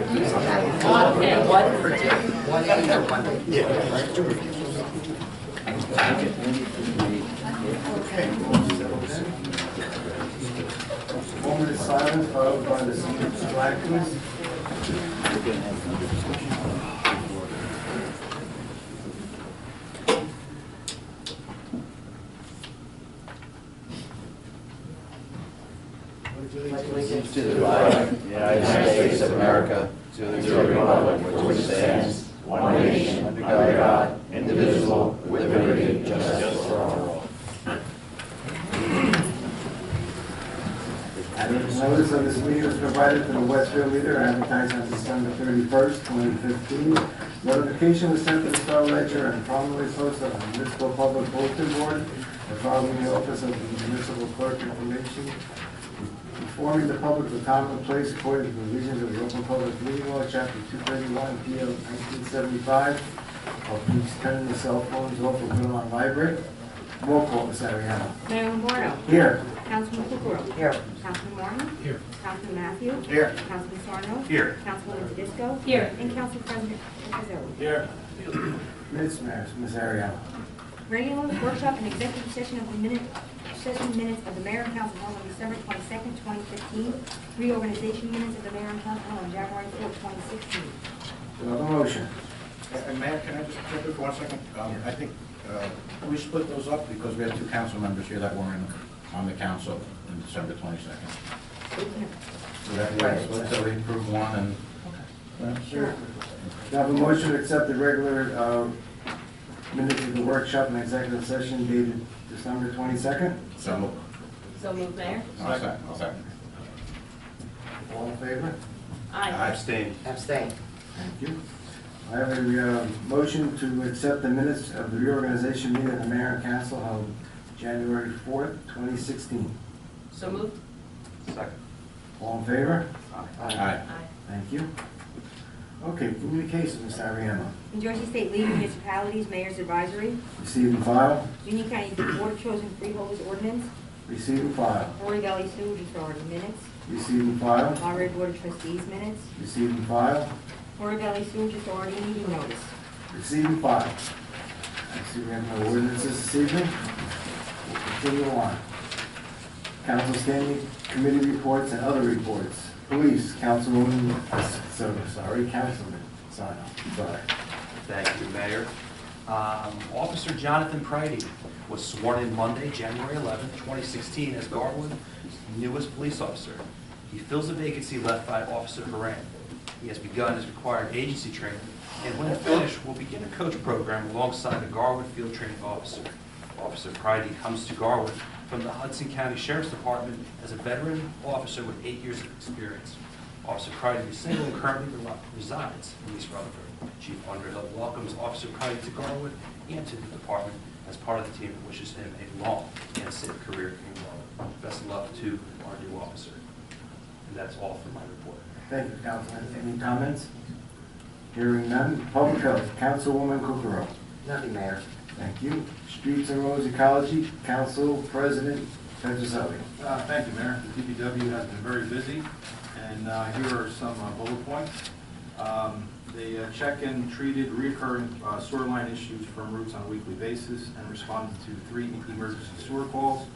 Moment of silence followed by the flag, please. Allegiance to the flag of the United States of America, to the republic for which it stands, one nation, under God, indivisible, with liberty and justice for all. Notice of this meeting was provided to the Westfield Leader, advertised on December 31st, 2015. Notification was sent to the Star Ledger and prominently posted on the Municipal Public Bulletin Board, and following the Office of the Municipal Clerk Information, informing the public of the time and place according to the provisions of the Open Public Meeting Law, Chapter 231, PL 1975. Please turn the cell phones off or put them on vibrate. Roll call, Ms. Ariano. Mayor Lombardo. Here. Councilman Kukrow. Here. Councilman Martin. Here. Councilman Matthew. Here. Councilman Sarno. Here. Councilwoman Tedisco. Here. And Council President Pizarro. Here. Ms. Ariano. Regular workshop and executive session of the minutes of the Mayor and Council held on December 22nd, 2015. Reorganization minutes of the Mayor and Council held on January 4th, 2016. Do I have a motion? And Mayor, can I just jump in for 1 second? I think we split those up because we had two council members here that weren't on the council on December 22nd. So that was split, so we approved one and... Sure. Do I have a motion to accept the regular minutes of the workshop and executive session dated December 22nd? So moved. So moved, Mayor. I'll second. All in favor? I abstain. Abstain. Thank you. I have a motion to accept the minutes of the reorganization meeting of the Mayor and Council held January 4th, 2016. So moved. Second. All in favor? Aye. Thank you. Okay, communications, Ms. Ariano. New Jersey State League of Municipalities Mayor's Advisory. Receive and file. Union County Board of Chosen Freeholders Ordinance. Receive and file. Horry Valley Sewage Authority minutes. Receive and file. Monterey Board of Trustees minutes. Receive and file. Horry Valley Sewage Authority meeting notice. Receive and file. I see we have no ordinances this evening. We'll continue on. Council standing committee reports and other reports. Police, Councilman, Councilman Sano. Sorry. Thank you, Mayor. Officer Jonathan Pridey was sworn in Monday, January 11, 2016, as Garwood's newest police officer. He fills the vacancy left by Officer Horan. He has begun his required agency training, and when finished, will begin a coach program alongside the Garwood Field Training Officer. Officer Pridey comes to Garwood from the Hudson County Sheriff's Department as a veteran officer with 8 years of experience. Officer Pridey is single and currently resides in East Rutherford. Chief Underhill welcomes Officer Pridey to Garwood and to the department as part of the team and wishes him a long and safe career in Garwood. Best of luck to our new officer. And that's all for my report. Thank you, Councilman. Any comments? Hearing none. Public Health, Councilwoman Kukrow. Nothing, Mayor. Thank you. Streets and Roads Ecology, Council President Pedroselli. Thank you, Mayor. The DPW has been very busy, and here are some bullet points. They check and treated recurring sewer line issues from routes on a weekly basis and responded to 3 emergency sewer calls.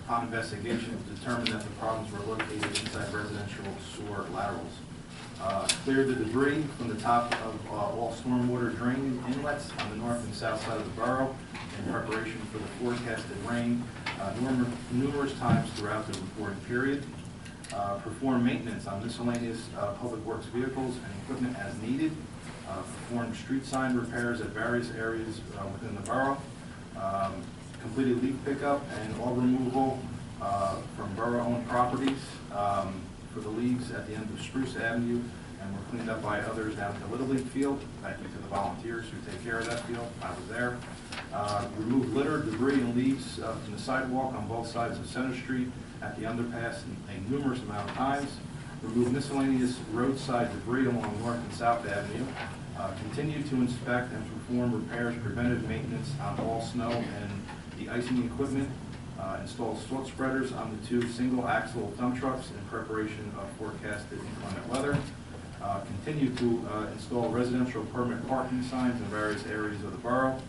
Upon investigation, it was determined that the problems were located inside residential sewer laterals. Cleared the debris from the top of all stormwater drain inlets on the north and south side of the borough in preparation for the forecasted rain numerous times throughout the reporting period. Perform maintenance on miscellaneous public works vehicles and equipment as needed. Perform street sign repairs at various areas within the borough. Completed leaf pickup and all removal from borough-owned properties for the leagues at the end of Spruce Avenue, and were cleaned up by others down at the Little League field. Thank you to the volunteers who take care of that field. I was there. Removed litter, debris, and leaves from the sidewalk on both sides of Center Street at the underpass a numerous amount of times. Removed miscellaneous roadside debris along North and South Avenue. Continue to inspect and perform repairs, preventive maintenance on all snow and the icing equipment. Install salt spreaders on the 2 single-axle dump trucks in preparation of forecasted inclement weather. continue to install residential permit parking signs in various areas of the borough.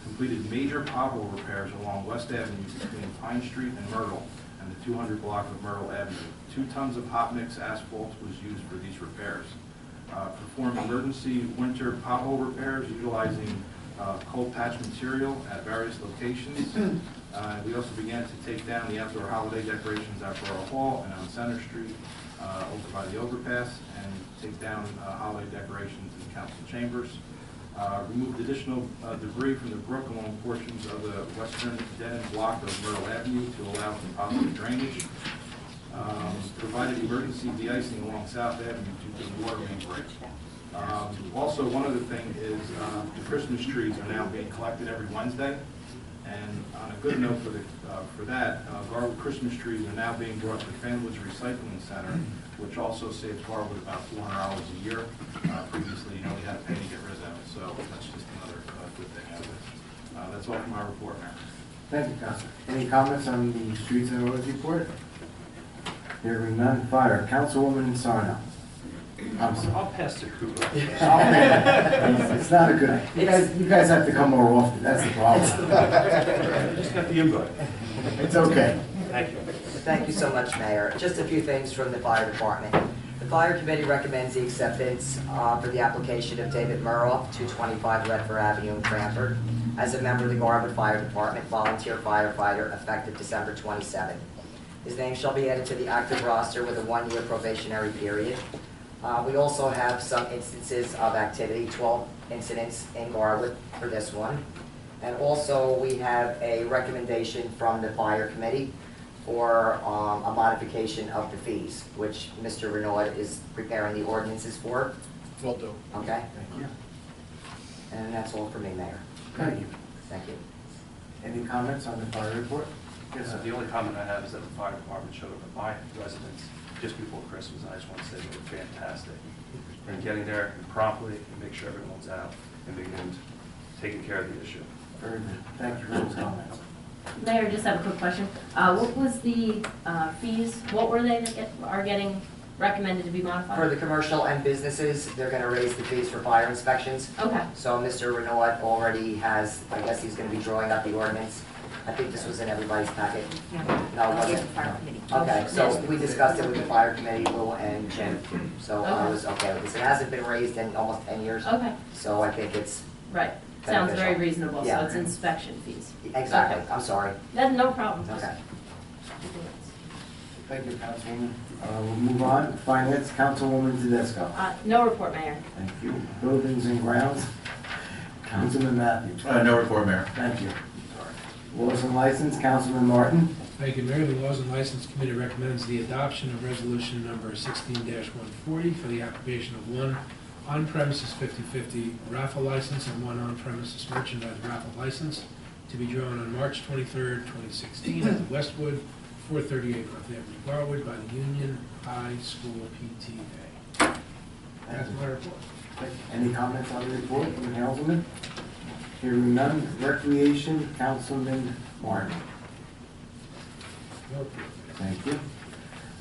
Completed major pothole repairs along West Avenue between Pine Street and Myrtle and the 200 block of Myrtle Avenue. 2 tons of hot mix asphalt was used for these repairs. Performed emergency winter pothole repairs utilizing cold patch material at various locations. We also began to take down the outdoor holiday decorations at Borough Hall and on Center Street over by the overpass, and take down holiday decorations in council chambers. Removed additional debris from the brook along portions of the western dead-end block of Myrtle Avenue to allow for positive drainage. Provided emergency de-icing along South Avenue due to the water main break. Also, one other thing is the Christmas trees are now being collected every Wednesday. And on a good note for that, Garwood Christmas trees are now being brought to the Fanwoods Recycling Center, which also saves Garwood about $400 a year. Previously, we had to pay to get rid of them, so that's just another good thing out of it. That's all for my report, Mayor. Thank you, Councilor. Any comments on the streets and roads report? Hearing none. Fire. Councilwoman Sarno. I'm sorry. I'll pass to Cooper. It's not a good, you guys have to come more often, that's the problem. Just got the invite. It's okay. Thank you. Thank you so much, Mayor. Just a few things from the fire department. The fire committee recommends the acceptance for the application of David Muroff, 225 Ledford Avenue in Cranford, as a member of the Garwood Fire Department, volunteer firefighter, effective December 27th. His name shall be added to the active roster with a 1-year probationary period. We also have some instances of activity, 12 incidents in Garwood for this one. And also, we have a recommendation from the fire committee for a modification of the fees, which Mr. Renaud is preparing the ordinances for. Will do. Okay? Thank you. And that's all for me, Mayor. Thank you. Thank you. Any comments on the fire report? Yes, sir. The only comment I have is that the fire department showed up at my residence just before Christmas, and I just want to say they were fantastic. And getting there promptly and make sure everyone's out and begin taking care of the issue. Very good. Thank you for those comments. Mayor, just have a quick question. What was the fees, what were they that are getting recommended to be modified? For the commercial and businesses, they're gonna raise the fees for fire inspections. Okay, So Mr. Renaud already has, I guess he's gonna be drawing up the ordinance. I think this was in everybody's packet. No, it wasn't? Fire committee. Okay, so we discussed it with the fire committee, Lou and Jim, so I Okay. was okay with this. It hasn't been raised in almost 10 years, okay, so I think it's, right. Sounds very Beneficial. reasonable, so Yeah. it's inspection fees. exactly, Okay. I'm sorry. No problem. Okay. Thank you, Councilwoman. We'll move on. Finance, Councilwoman Tedesco. No report, Mayor. Thank you. Buildings and Grounds, Councilman Matthews. No report, Mayor. Thank you. Laws and License, Councilman Martin. Thank you, Mayor. The Laws and License Committee recommends the adoption of resolution number 16-140 for the application of one on-premises 50/50 raffle license and one on-premises merchandise raffle license to be drawn on March 23rd, 2016 at the Westwood, 438 North Avenue, Garwood, by the Union High School PTA. That's my report. Any comments on the report from the councilman? Hearing none. Recreation, Councilman Martin. No report. Thank you.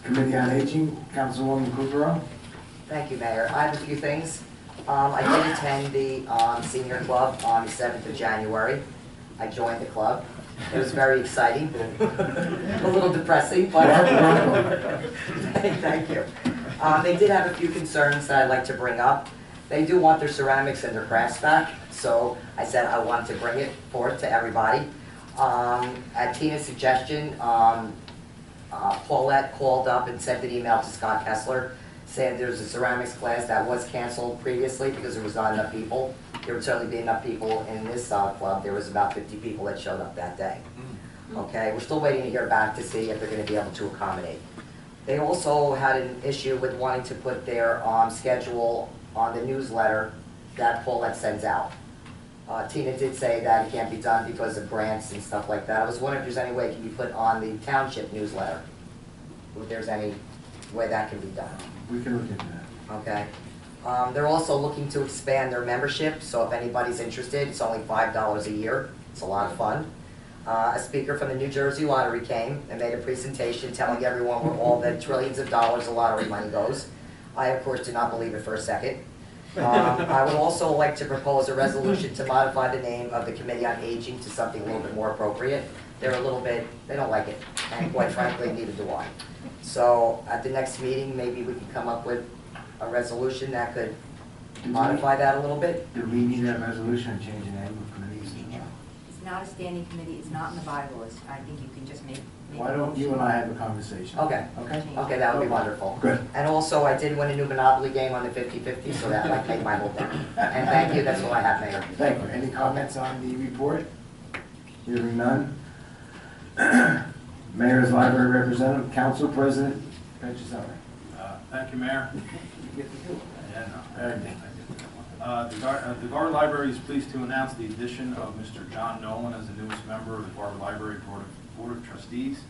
Committee on Aging, Councilwoman Kukrow. Thank you, Mayor. I have a few things. I did attend the senior club on the 7th of January. I joined the club. It was very exciting, a little depressing, but thank you. They did have a few concerns that I'd like to bring up. They do want their ceramics and their crafts back, so I said I wanted to bring it forth to everybody. At Tina's suggestion, Paulette called up and sent an email to Scott Kessler saying there's a ceramics class that was canceled previously because there was not enough people. There would certainly be enough people in this club. There was about 50 people that showed up that day. Okay, we're still waiting to hear back to see if they're going to be able to accommodate. They also had an issue with wanting to put their schedule on the newsletter that Paulette sends out. Tina did say that it can't be done because of grants and stuff like that. I was wondering if there's any way it can be put on the township newsletter, if there's any way that can be done. We can look into that. Okay. They're also looking to expand their membership, so if anybody's interested, it's only $5 a year. It's a lot of fun. A speaker from the New Jersey Lottery came and made a presentation telling everyone where all the trillions of dollars of lottery money goes. I, of course, did not believe it for a second. I would also like to propose a resolution to modify the name of the Committee on Aging to something a little bit more appropriate. They're a little bit, they don't like it, and quite frankly, neither do I. So at the next meeting, maybe we can come up with a resolution that could modify that a little bit. Do we need that resolution to change the name of committees? It's not a standing committee, it's not in the bylaws. I think you can just make. Why don't you and I have a conversation? Okay. Okay? Okay, that would be wonderful. Good. And also, I did win a new Monopoly game on the 50/50, so that might make my whole day. And thank you, that's all I have, Mayor. Thank you. Any comments on the report? Hearing none. Mayor's Library Representative, Council President, Petroselli. Thank you, Mayor. You get to do it. Yeah, no. Very good. The Garwood Library is pleased to announce the addition of Mr. John Nolan as the newest member of the Garwood Library Board of Trustees.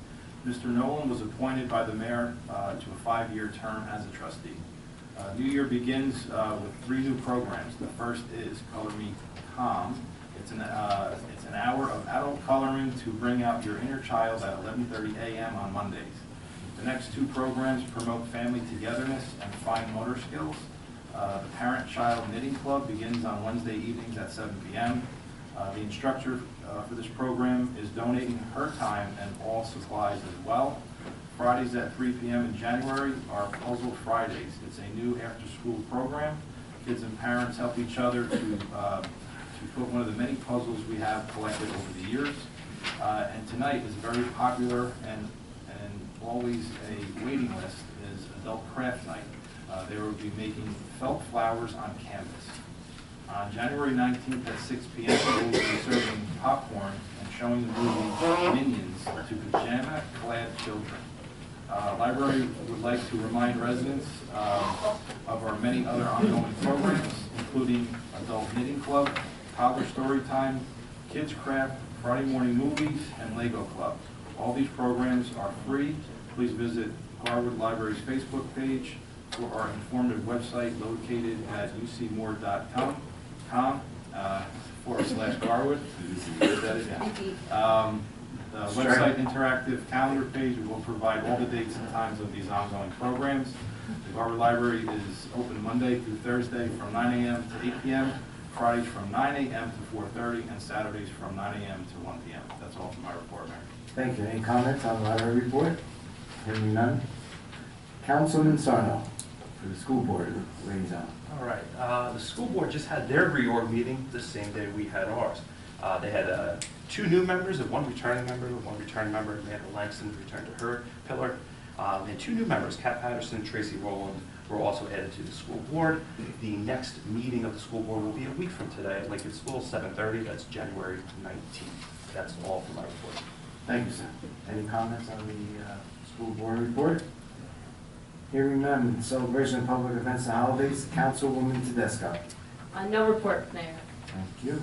Mr. Nolan was appointed by the mayor to a 5-year term as a trustee. New Year begins with 3 new programs. The first is Color Me Calm. It's an hour of adult coloring to bring out your inner child at 11:30 a.m. on Mondays. The next 2 programs promote family togetherness and fine motor skills. The Parent-Child Knitting Club begins on Wednesday evenings at 7 p.m. The instructor for this program is donating her time and all supplies as well. Fridays at 3 p.m. in January are Puzzle Fridays. It's a new after-school program. Kids and parents help each other to put one of the many puzzles we have collected over the years. And tonight is very popular and always a waiting list is Adult Craft Night. They will be making felt flowers on canvas. On January 19th at 6 p.m., we will be serving popcorn and showing the movie Minions to pajama-clad children. Library would like to remind residents of our many other ongoing programs, including Adult Knitting Club, Toddler Story Time, Kids Craft, Friday Morning Movies, and Lego Club. All these programs are free. Please visit Garwood Library's Facebook page or our informative website located at ucmore.com/Garwood. That is, the website interactive calendar page will provide all the dates and times of these ongoing programs. The Garwood Library is open Monday through Thursday from 9 a.m. to 8 p.m., Fridays from 9 a.m. to 4:30, and Saturdays from 9 a.m. to 1 p.m. That's all for my report, Mayor. Thank you. Any comments on the library report? Hearing none. Councilman Sarno for the school board liaison. All right, the school board just had their reorg meeting the same day we had ours. They had 2 new members and 1 returning member. One returning member, Amanda Langston, returned to her pillar. And 2 new members, Kat Patterson and Tracy Rowland, were also added to the school board. The next meeting of the school board will be a week from today at Lakewood School, 7:30. That's January 19th. That's all for my report. Thank you, sir. Any comments on the school board report? Hearing none. Celebration of public events and holidays. Councilwoman Tedesco. No report, Mayor. Thank you.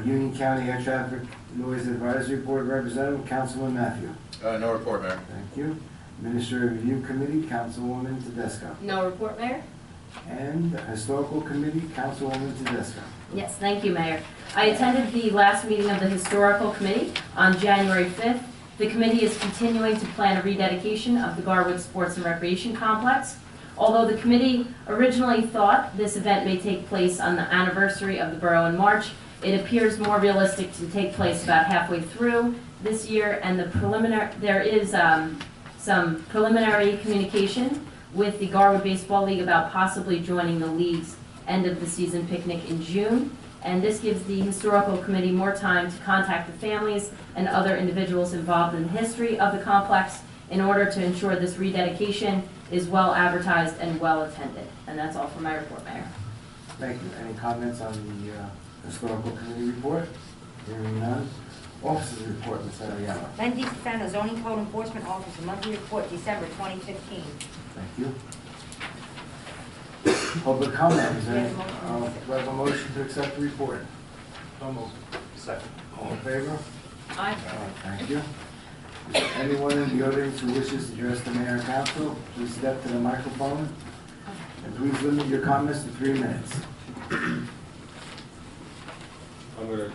Union County Air Traffic Noise Advisory Board Representative, Councilman Matthew. No report, Mayor. Thank you. Administrative Review Committee, Councilwoman Tedesco. No report, Mayor. And Historical Committee, Councilwoman Tedesco. Yes, thank you, Mayor. I attended the last meeting of the Historical Committee on January 5th. The committee is continuing to plan a rededication of the Garwood Sports and Recreation Complex. Although the committee originally thought this event may take place on the anniversary of the borough in March, it appears more realistic to take place about halfway through this year, and there is some preliminary communication with the Garwood Baseball League about possibly joining the league's end of the season picnic in June. And this gives the Historical Committee more time to contact the families and other individuals involved in the history of the complex in order to ensure this rededication is well advertised and well attended. And that's all for my report, Mayor. Thank you. Any comments on the Historical Committee report? Hearing none. Officers report, Ms. Ariella. Len DeStefano, Zoning Code Enforcement Officer, monthly report, December 2015. Thank you. Public comment. Is there Yes, motion. we have a motion to accept the report? So moved. Second. All in favor? Aye. Thank you. Is there anyone in the audience who wishes to address the mayor and council, please step to the microphone. And please limit your comments to 3 minutes. I'm going to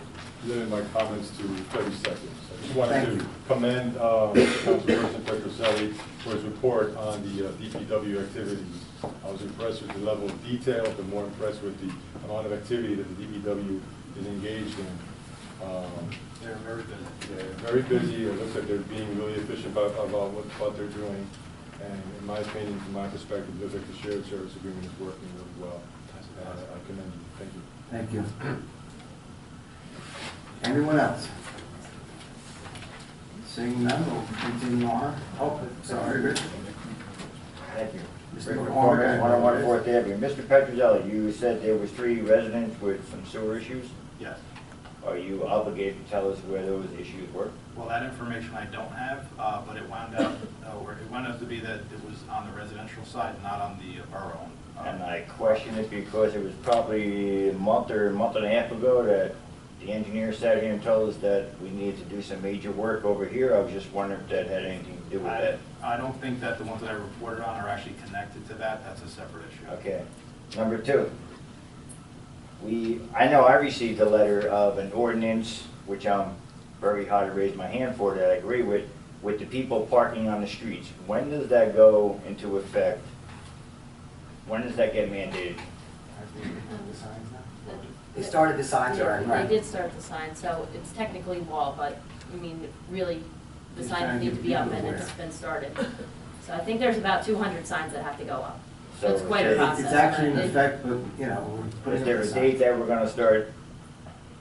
limit my comments to 30 seconds. I just wanted Thank to you. commend Councilperson Petroselli for his report on the DPW activities. I was impressed with the level of detail, but more impressed with the amount of activity that the DPW is engaged in. They're very busy. Yeah, very busy. It looks like they're being really efficient about what they're doing. And in my opinion, from my perspective, it looks like the shared service agreement is working really well. I commend you. Thank you. Thank you. Anyone else? Seeing none, we'll continue on. Oh, sorry, Rich. Thank you. Mr. Rick McCormick, McCormick, 101 Fourth Avenue. Mr. Petrozelli, you said there was 3 residents with some sewer issues. Yes. Are you obligated to tell us where those issues were? Well, that information I don't have, but it wound up to be that it was on the residential side, not on the borough. And I question it because it was probably a month and a half ago that the engineer sat here and told us that we needed to do some major work over here. I was just wondering if that had anything to do with that. I don't think that the ones that I reported on are actually connected to that. That's a separate issue. Okay. Number 2, I know I received a letter of an ordinance, which I'm very high to raise my hand for, that I agree with the people parking on the streets. When does that go into effect? When does that get mandated? They started the signs already. They did start the sign, so it's technically law, but, I mean, really, the He's signs trying to need to get be up people and aware. it's been started. So I think there's about 200 signs that have to go up. So So it's quite a process. It's actually in but it- effect, but, you know, we're putting Is up there the a date signs. that we're gonna start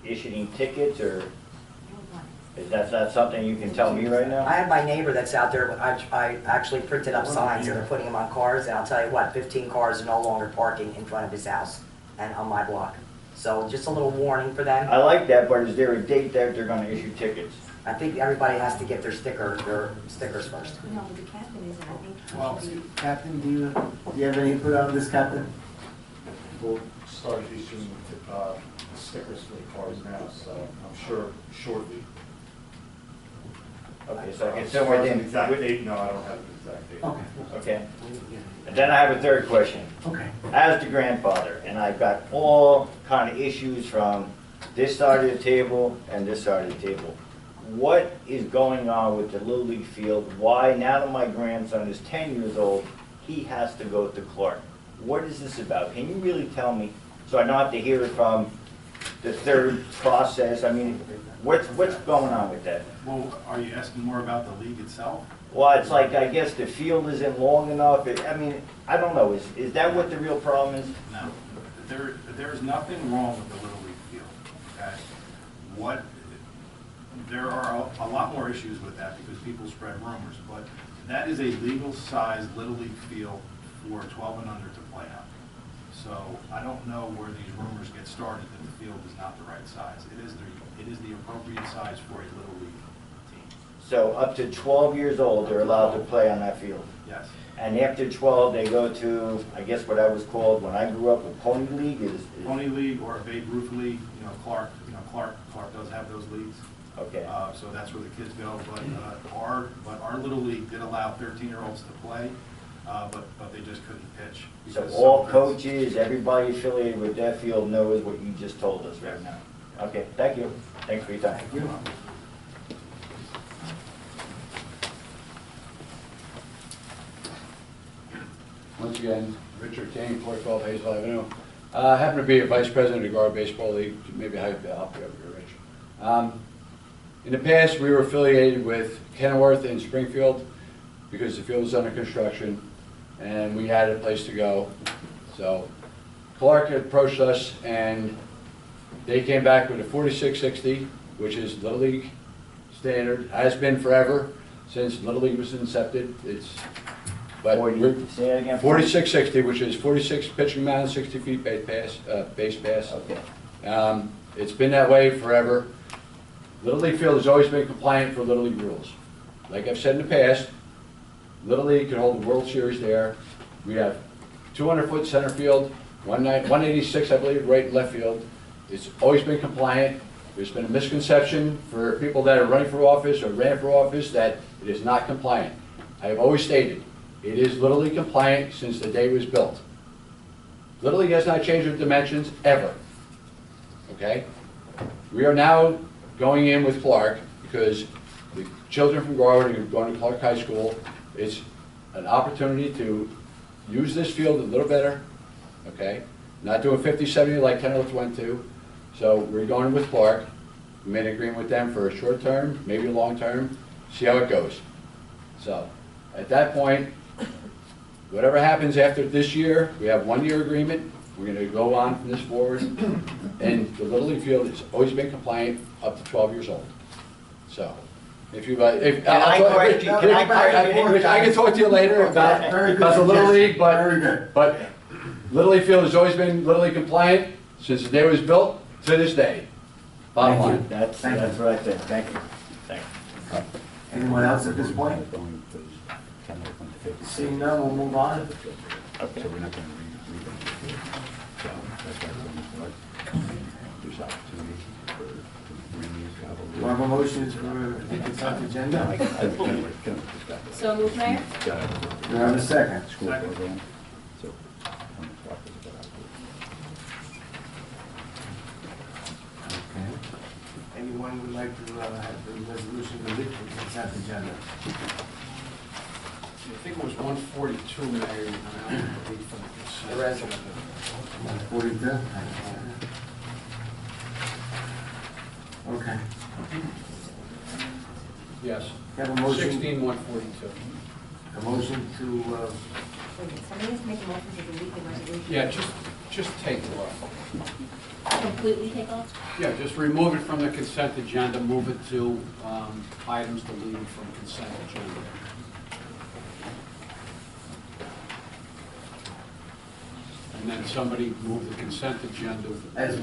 issuing tickets, or is that not something you can tell me right I now? have my neighbor that's out there, I actually printed up signs, and they're putting them on cars, and I'll tell you what, 15 cars are no longer parking in front of his house and on my block. So just a little warning for them. I like that, but is there a date that they're gonna issue tickets? I think everybody has to get their stickers first. No, but the captain isn't, I think. Well, should be- Captain, do you have any input on this, Captain? We'll start issuing stickers for the cars now, so I'm sure shortly. Okay, so I can somewhere then. Exact date? No, I don't have an exact date. Okay, Okay. And then I have a third question. okay. As the grandfather, and I've got all kind of issues from this side of the table and this side of the table. What is going on with the Little League field? Why, now that my grandson is 10 years old, he has to go to Clark? What is this about? Can you really tell me, so I don't have to hear it from the third process? I mean, what's going on with that? Well, are you asking more about the league itself? Well, it's like, I guess the field isn't long enough. I mean, I don't know. Is that what the real problem is? No. There is nothing wrong with the Little League field, okay? There are a lot more issues with that because people spread rumors, but that is a legal-sized Little League field for 12 and under to play on. So I don't know where these rumors get started that the field is not the right size. It is the appropriate size for a Little League team. So up to 12 years old, they're allowed to play on that field. Yes. And after 12, they go to, I guess what I was called when I grew up, a pony league is. Pony League or a Babe Ruth League, Clark does have those leagues. Okay. So that's where the kids go, but our Little League did allow 13-year-olds to play, but they just couldn't pitch. So because all some- coaches, everybody affiliated with that field knows what you just told us right now. Okay, thank you. Thanks for your time. Thank you. Once again, Richard King, 412 Hazel Avenue. I happen to be a vice president of the Guard Baseball League. Maybe I can help you over here, Rich. In the past, we were affiliated with Kenilworth in Springfield because the field was under construction and we had a place to go. So Clark approached us and they came back with a 4660, which is Little League standard, has been forever since Little League was incepted. But Say that again. 4660, which is 46 pitching mound, 60 feet base pass. Okay. It's been that way forever. Little League field has always been compliant for Little League rules. Like I've said in the past, Little League can hold the World Series there. We have 200-foot center field, 186, I believe, right and left field. It's always been compliant. There's been a misconception for people that are running for office or ran for office that it is not compliant. I have always stated, it is Little League compliant since the day it was built. Little League has not changed their dimensions ever. Okay? We are now going in with Clark, because the children from Garwood are going to Clark High School. It's an opportunity to use this field a little better, okay? Not doing 50-70 like Kenilworth went to. So we're going with Clark. We made an agreement with them for a short term, maybe a long term, see how it goes. So at that point, whatever happens after this year, we have 1-year agreement. We're going to go on from this forward. And the Little League field has always been compliant up to 12 years old. So if you, if, I can talk to you later about the Little League, but Little League field has always been Little League compliant since the day it was built to this day. Bottom line. That's what I said. Thank you. Thank you. Anyone else at this point? Seeing none, we'll move on. Okay. Do I have a motion for the consent agenda? So moved, Mayor? Do I have a second? Okay. Anyone would like to have the resolution deleted from the consent agenda? I think it was 142, Mayor, and I don't believe from the consent. The rest of agenda. 42? Okay. Yes. Have a motion? 16142. A motion to, Wait a minute, somebody has to make a motion to delete the resolution. Yeah, just take it off. Completely take off? Yeah, just remove it from the consent agenda, move it to items deleted from consent agenda. And then somebody move the consent agenda as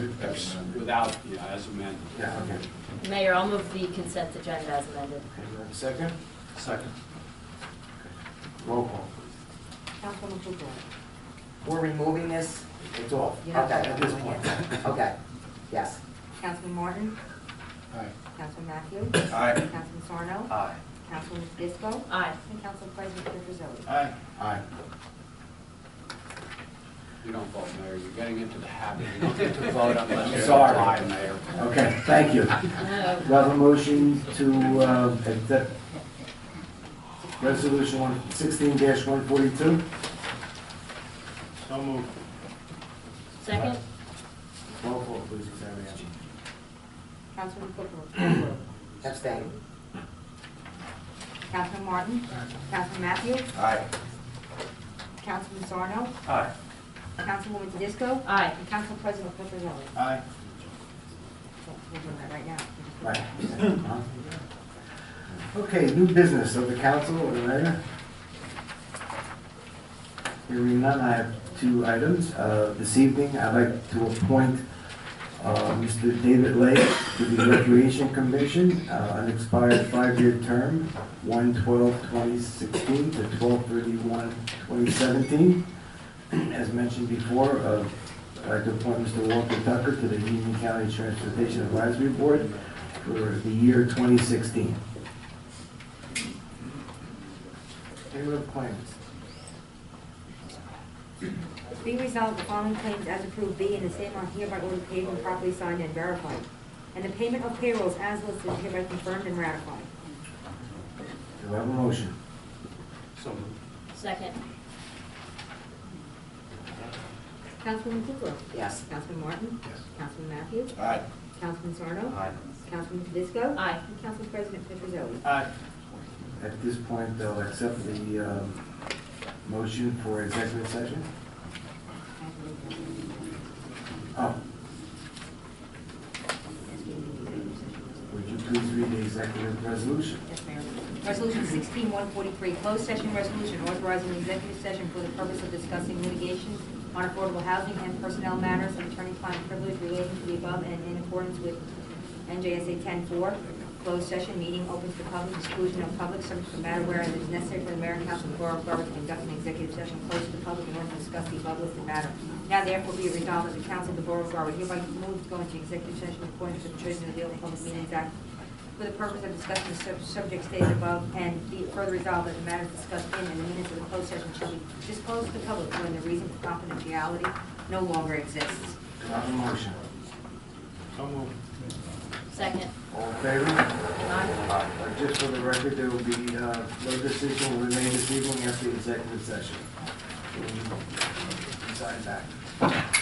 without, as amended. yeah, okay. Mayor, I'll move the consent agenda as amended. Okay, do I have a second? Second. Roll call. Councilwoman Kukrow. We're removing this? It's off. You have to Okay. At this vote point. again. Okay, yes. Councilman Martin? Aye. Councilman Matthew? Aye. Councilman Sarno? Aye. Councilman Disco? Aye. And Council President Petrozelli. Aye. Aye. You don't vote, Mayor. You're getting into the habit. You don't get to vote unless you Sorry. apply, Mayor. Okay, thank you. Do No. I have a motion to accept resolution 16-142? So moved. Second? Roll call, please, Roxanne. Councilman Kukrow. Abstain. Councilman Martin? Councilman Matthew? Aye. Councilman Sarno? Aye. Councilwoman Tedisco? Aye. And Council President Petrozelli. Aye. We're doing that right now. Right. Okay, new business of the council or the mayor. Hearing none, I have 2 items. This evening, I'd like to appoint Mr. David Lake to the Recreation Commission, an expired 5-year term, 1/12/2016 to 12/31/2017. As mentioned before, I'd like to appoint Mr. Walter Tucker to the Union County Transportation Advisory Board for the year 2016. Payment of claims. Be resolved, the following claims as approved be and the same are hereby ordered paid and properly signed and verified. And the payment of payrolls as listed is hereby confirmed and ratified. Do I have a motion? So moved. Second? Councilwoman Kukrow. Yes. Councilman Martin. Yes. Councilman Matthew. Aye. Councilman Sarno. Aye. Councilman Tedisco. Aye. And Council President Petrozelli. Aye. At this point, they'll accept the motion for executive session. Oh. Would you please read the executive resolution? Yes, Mayor. Resolution 16-143, closed session resolution authorizing an executive session for the purpose of discussing litigation on affordable housing and personnel matters and attorney-client privilege relating to the above and in accordance with NJSA 10-4. Closed session meeting open to the public, exclusion of public, subject to the matter whereas it is necessary for the mayor and council of the borough of Garwood to conduct an executive session closed to the public in order to discuss the above listed matter. Now therefore be it resolved that the council of the borough of Garwood hereby moves to go into executive session according to the provisions of the Open Public Meetings Act for the purpose of discussing the subject stated above, and be it further resolved that the matters discussed in and the minutes of the closed session shall be disclosed to the public when the reason for confidentiality no longer exists. Do I have a motion? So moved. Second. All in favor? Aye. Just for the record, there will be, no decision will be made this evening after the executive session. Sign back.